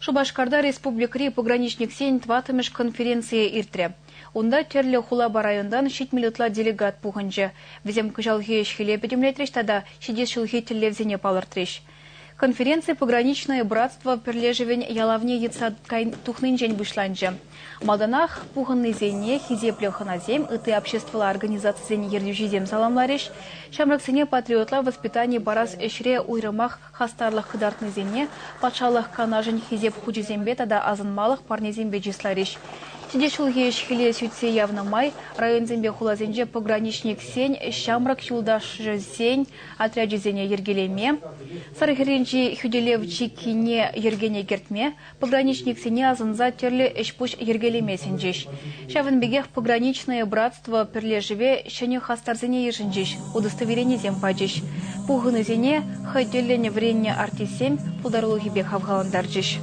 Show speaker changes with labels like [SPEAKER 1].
[SPEAKER 1] Шубашкарда республикари пограничник сень тватымыш конференция иртре. Онда терлі Хулаба райондан 7 минутла делегат пуханчы. Візем күжалге ешхеле бедемлетреш, тада 6 шылхи телевзене палыртреш. Конференция «Пограничное братство» перлежевень ялавне яца тухнын жень вышланчы. Малданах пуханный зене хизепле ханазем, иты обществола организации зене ердюжизем саламлареш, шамраксене патриотла воспитание барас эшре уйрымах хастарлых хыдартны зене, патшалых канажень хизеп худизембе тада азынмалых парнезембе жислареш. Сидешулге ешхеле сютсе явно май, район зембе хулазенже пограничник сень, шамрак юлдаш сень, отряд зене ергелеме, сарыхеренчи хюделев чикине ергене гертме, пограничник сене азынза терле эшпуш ергелеме сенжеш. Шавынбегех пограничное братство перлежеве шене хастарзене ешенжеш, удостоверение земпаджеш. Пугыны зене хыделене врене артисем, пударлуги бег авгаландарджеш.